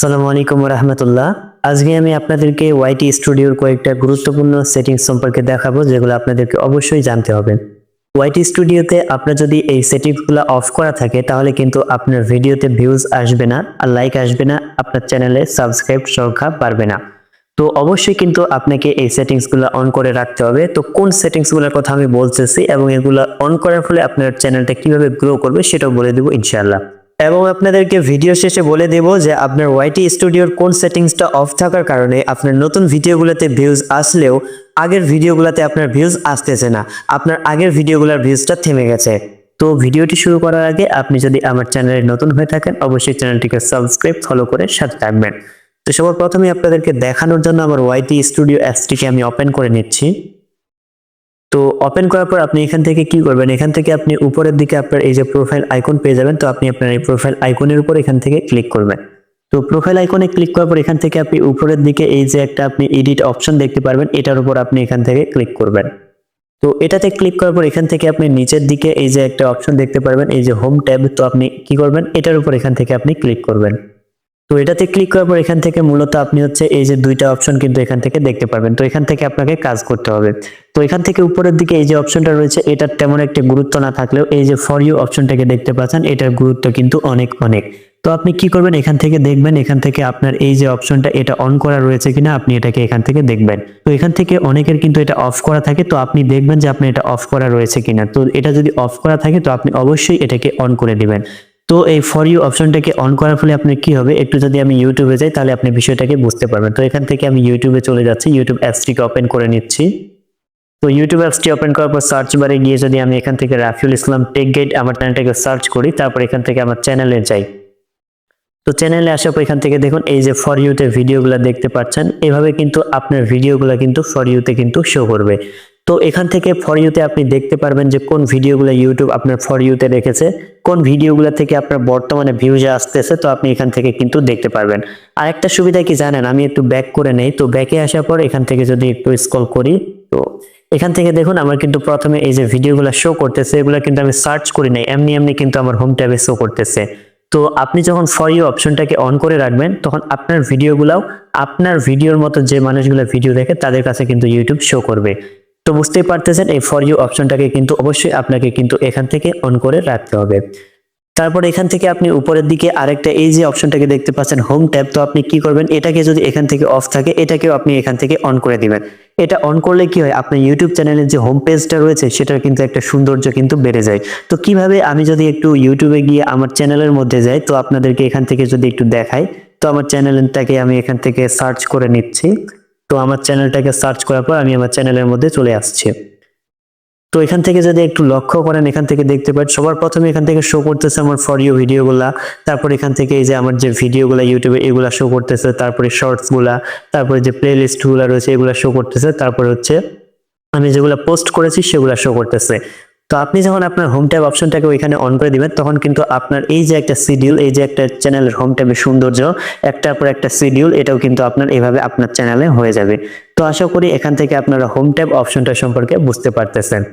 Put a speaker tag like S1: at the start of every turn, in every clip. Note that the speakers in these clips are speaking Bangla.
S1: আসসালামু আলাইকুম রাহমাতুল্লাহ। আজকে আমি আপনাদেরকে ওয়াইটি স্টুডিওর কয়েকটা গুরুত্বপূর্ণ সেটিংস সম্পর্কে দেখাবো, যেগুলো আপনাদেরকে অবশ্যই জানতে হবে। ওয়াইটি স্টুডিওতে আপনার যদি এই সেটিংসগুলো অফ করা থাকে, তাহলে কিন্তু আপনার ভিডিওতে ভিউজ আসবে না, আর লাইক আসবে না, আপনার চ্যানেলে সাবস্ক্রাইব সংখ্যা বাড়বে না। তো অবশ্যই কিন্তু আপনাকে এই সেটিংসগুলো অন করে রাখতে হবে। তো কোন সেটিংসগুলোর কথা আমি বলতেছি এবং এগুলো অন করার ফলে আপনার চ্যানেলটা কিভাবে গ্রো করবে সেটাও বলে দেবো ইনশাআল্লাহ। এবং আপনাদেরকে ভিডিও শেষে বলে দেব যে আপনার ওয়াইটি স্টুডিওর কোন সেটিংসটা অফ থাকার কারণে আপনার নতুন ভিডিওগুলোতে ভিউজ আসলেও আগের ভিডিওগুলোতে আপনার ভিউজ আসতেছে না, আপনার আগের ভিডিওগুলোর ভিউজটা থেমে গেছে। তো ভিডিওটি শুরু করার আগে আপনি যদি আমার চ্যানেলে নতুন হয়ে থাকেন, অবশ্যই চ্যানেলটিকে সাবস্ক্রাইব ফলো করে সাথে থাকবেন। তো সবার প্রথমে আপনাদেরকে দেখানোর জন্য আমার ওয়াইটি স্টুডিও অ্যাপসটিকে আমি ওপেন করে নিচ্ছি। তো ওপেন করার পর আপনি এখান থেকে কি করবেন, এখান থেকে আপনি উপরের দিকে আপনার এই যে প্রোফাইল আইকন পেয়ে যাবেন। তো আপনি আপনার এই প্রোফাইল আইকনের উপর এখান থেকে ক্লিক করবেন। তো প্রোফাইল আইকনে ক্লিক করার পর এখান থেকে আপনি উপরের দিকে এই যে একটা আপনি এডিট অপশন দেখতে পারবেন, এটার উপর আপনি এখান থেকে ক্লিক করবেন। তো এটাতে ক্লিক করার পর এখান থেকে আপনি নিচের দিকে এই যে একটা অপশন দেখতে পারবেন, এই যে হোম ট্যাব। তো আপনি কি করবেন, এটার উপর এখান থেকে আপনি ক্লিক করবেন। তো এটাতে ক্লিক করার পর এখান থেকে মূলত আপনি হচ্ছে এই যে দুইটা অপশন কিন্তু এখান থেকে দেখতে পারবেন। তো এখান থেকে আপনাকে কাজ করতে হবে। তো এখান থেকে উপরের দিকে এই যে অপশনটা রয়েছে, এটার তেমন একটা গুরুত্ব না থাকলেও এই যে ফর ইউ অপশনটাকে দেখতে পাচ্ছেন, এটার গুরুত্ব কিন্তু অনেক অনেক। তো আপনি কি করবেন, এখান থেকে দেখবেন এখান থেকে আপনার এই যে অপশনটা এটা অন করা রয়েছে কিনা, আপনি এটাকে এখান থেকে দেখবেন। তো এখান থেকে অনেকের কিন্তু এটা অফ করা থাকে, তো আপনি দেখবেন যে আপনি এটা অফ করা রয়েছে কিনা। তো এটা যদি অফ করা থাকে তো আপনি অবশ্যই এটাকে অন করে দিবেন। তো এই ফর ইউ অপশনটাকে অন করার ফলে আপনার কি হবে, একটু যদি আমি ইউটিউবে যাই তাহলে আপনি বিষয়টাকে বুঝতে পারবেন। তো এখান থেকে আমি ইউটিউবে চলে যাচ্ছি, ইউটিউব অ্যাপসটিকে ওপেন করে নিচ্ছি। তো ইউটিউব অ্যাপসটি ওপেন করার পর সার্চ বারে গিয়ে যদি আমি এখান থেকে রাফিউল ইসলাম টেক গাইড আমার চ্যানেলটাকে সার্চ করি, তারপর এখান থেকে আমার চ্যানেলে যাই। তো চ্যানেলে আসার পর এখান থেকে দেখুন এই যে ফর ইউতে ভিডিওগুলো দেখতে পাচ্ছেন, এভাবে কিন্তু আপনার ভিডিওগুলো কিন্তু ফর ইউতে কিন্তু শো করবে। তো এখান থেকে ফর ইউতে আপনি দেখতে পারবেন যে কোন ভিডিওগুলো ইউটিউব আপনার ফর ইউতে রেখেছে, কোন ভিডিওগুলো থেকে আপনার বর্তমানে ভিউজ আসতেছে, তো আপনি এখান থেকে কিন্তু দেখতে পারবেন। আরেকটা সুবিধা কি জানেন, আমি একটু ব্যাক করে নেই। তো ব্যাকে আসার পর এখান থেকে যদি একটু স্ক্রল করি, তো এখান থেকে দেখুন আমার কিন্তু প্রথমে এই যে ভিডিওগুলো শো করতেছে, এগুলো কিন্তু আমি সার্চ করি নাই, এমনি এমনি কিন্তু আমার হোম ট্যাবে শো করতেছে। তো আপনি যখন ফর ইউ অপশনটাকে অন করে রাখবেন, তখন আপনার ভিডিওগুলাও আপনার ভিডিওর মতো যে মানুষগুলো ভিডিও দেখে তাদের কাছে কিন্তু ইউটিউব শো করবে। তো বুঝতেই পারতেছেন এই ফর ইউ অপশনটাকে কিন্তু অবশ্যই আপনাকে কিন্তু এখান থেকে অন করে রাখতে হবে। তারপর এখান থেকে আপনি উপরের দিকে আরেকটা এই যে অপশনটাকে দেখতে পাচ্ছেন হোম ট্যাব। তো আপনি কি করবেন, এটাকে যদি এখান থেকে অফ থাকে এটাকেও আপনি এখান থেকে অন করে দিবেন। এটা অন করলে কি হয়, আপনার ইউটিউব চ্যানেলের যে হোম পেজটা রয়েছে সেটার কিন্তু একটা সৌন্দর্য কিন্তু বেড়ে যায়। তো কিভাবে, আমি যদি একটু ইউটিউবে গিয়ে আমার চ্যানেলের মধ্যে যাই, তো আপনাদেরকে এখান থেকে যদি একটু দেখাই। তো আমার চ্যানেলটাকে আমি এখান থেকে সার্চ করে নিচ্ছি। তো আমার চ্যানেলটাকে সার্চ করার পর আমি আমার চ্যানেলের মধ্যে চলে আসছি। তো এখান থেকে যদি একটু লক্ষ্য করেন, এখান থেকে দেখতে পাচ্ছেন সবার প্রথমে এখান থেকে শো করতেছে আমার ফর ইউ ভিডিওগুলা। তারপর এখান থেকে এই যে আমার যে ভিডিওগুলা ইউটিউবে এগুলা শো করতেছে, তারপরে শর্টস গুলা, তারপরে যে প্লে লিস্ট গুলা রয়েছে এগুলা শো করতেছে, তারপরে হচ্ছে আমি যেগুলা পোস্ট করেছি সেগুলা শো করতেছে। তো আপনি যখন আপনার হোম ট্যাব অপশনটাকে ওইখানে অন করে দিবেন, তখন কিন্তু আপনার এই যে একটা শিডিউল, এই যে একটা চ্যানেলের হোম ট্যাবের সৌন্দর্য, একটার পর একটা শিডিউল, এটাও কিন্তু আপনার এইভাবে আপনার চ্যানেলে হয়ে যাবে। তো আশা করি এখান থেকে আপনারা হোম ট্যাব অপশনটা সম্পর্কে বুঝতে পারতেছেন।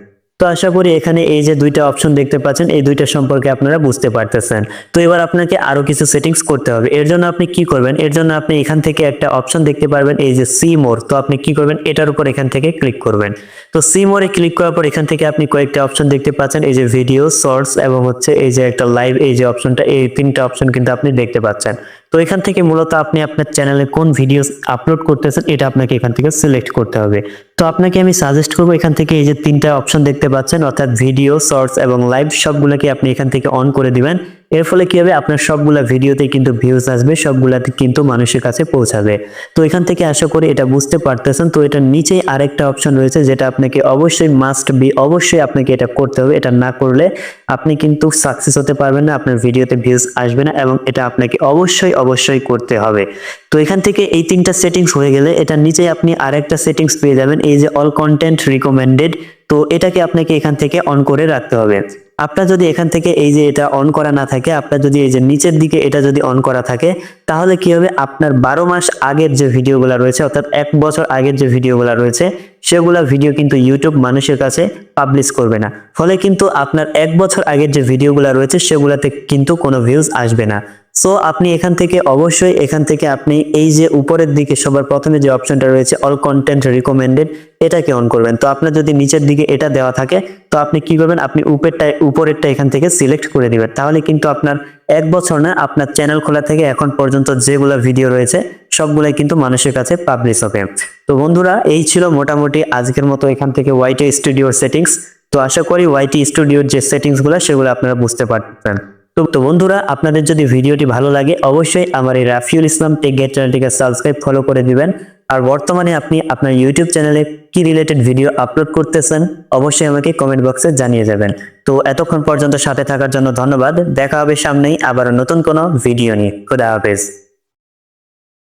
S1: তো আশা করি এখানে এই যে দুইটা অপশন দেখতে পাচ্ছেন, এই দুইটা সম্পর্কে আপনারা বুঝতে পারতেছেন। তো এবার আপনাকে আরো কিছু সেটিংস করতে হবে। এর জন্য আপনি কি করবেন, এর জন্য আপনি এখান থেকে একটা অপশন দেখতে পারবেন এই যে সি মোর। তো আপনি কি করবেন, এটার উপর এখান থেকে ক্লিক করবেন। তো সি মোরে ক্লিক করার পর এখান থেকে আপনি কয়েকটা অপশন দেখতে পাচ্ছেন, এই যে ভিডিও, শর্টস এবং হচ্ছে এই যে একটা লাইভ, এই যে অপশনটা, এই তিনটা অপশন কিন্তু আপনি দেখতে পাচ্ছেন। তো এখান থেকে মূলত আপনি আপনার চ্যানেলে কোন ভিডিও আপলোড করতেছেন এটা আপনাকে এখান থেকে সিলেক্ট করতে হবে। তো আপনাকে আমি সাজেস্ট করবো এখান থেকে এই যে তিনটা অপশন দেখতে পাচ্ছেন, অর্থাৎ ভিডিও, শর্টস এবং লাইভ, সবগুলোকে আপনি এখান থেকে অন করে দিবেন। এর ফলে কি হবে, আপনার সবগুলা ভিডিওতে কিন্তু ভিউজ আসবে, সবগুলাতে কিন্তু মানুষের কাছে পৌঁছাবে। তো এখান থেকে আশা করি এটা বুঝতে পারতেছেন। তো এটার নিচেই আরেকটা অপশন রয়েছে যেটা আপনাকে অবশ্যই মাস্ট বি, অবশ্যই আপনাকে এটা করতে হবে। এটা না করলে আপনি কিন্তু সাকসেস হতে পারবেন না, আপনার ভিডিওতে ভিউজ আসবে না, এবং এটা আপনাকে অবশ্যই অবশ্যই করতে হবে। তো এখান থেকে এই তিনটা সেটিংস হয়ে গেলে এটার নিচে আপনি আরেকটা সেটিংস পেয়ে যাবেন, এই যে অল কন্টেন্ট রিকমেন্ডেড। তো এটাকে আপনাকে এখান থেকে অন করে রাখতে হবে। আপনার যদি এখান থেকে এই যে এটা অন করা না থাকে, আপনার যদি এই যে নিচের দিকে এটা যদি অন করা থাকে, তাহলে কি হবে, আপনার 12 মাস আগের যে ভিডিওগুলো রয়েছে, অর্থাৎ 1 বছর আগের যে ভিডিওগুলো রয়েছে, সেগুলা ভিডিও কিন্তু ইউটিউব মানুষের কাছে পাবলিশ করবে না। ফলে কিন্তু আপনার 1 বছর আগের যে ভিডিওগুলো রয়েছে সেগুলাতে কিন্তু কোনো ভিউজ আসবে না। সো আপনি এখান থেকে অবশ্যই আপনি এই যে উপরের দিকে সবার প্রথমে যে অপশনটা রয়েছে অল কন্টেন্ট রিকমেন্ডেড, এটাকে অন করবেন। তো আপনার যদি নিচের দিকে এটা দেওয়া থাকে, তো আপনি কি করবেন, আপনি উপরেরটা এখান থেকে সিলেক্ট করে দিবেন। তাহলে কিন্তু আপনার 1 বছর না, আপনার চ্যানেল খোলা থেকে এখন পর্যন্ত যেগুলো ভিডিও রয়েছে সবগুলাই কিন্তু মানুষের কাছে পাবলিশ হবে। তো বন্ধুরা, এই ছিল মোটামুটি আজকের মতো এখান থেকে ওয়াইটি স্টুডিওর সেটিংস। তো আশা করি ওয়াইটি স্টুডিওর যে সেটিংস গুলো সেগুলো আপনারা বুঝতে পারছেন। তো বন্ধুরা, আপনাদের যদি ভিডিওটি ভালো লাগে অবশ্যই আমার এই রাফিউল ইসলাম টেক গাইড চ্যানেলটিকে সাবস্ক্রাইব ফলো করে দিবেন। আর বর্তমানে আপনি আপনার ইউটিউব চ্যানেলে কি রিলেটেড ভিডিও আপলোড করতেছেন অবশ্যই আমাকে কমেন্ট বক্সে জানিয়ে যাবেন। তো এতক্ষণ পর্যন্ত সাথে থাকার জন্য ধন্যবাদ। দেখা হবে সামনেই আবার নতুন কোনো ভিডিও নিয়ে। খোদা হাফেজ।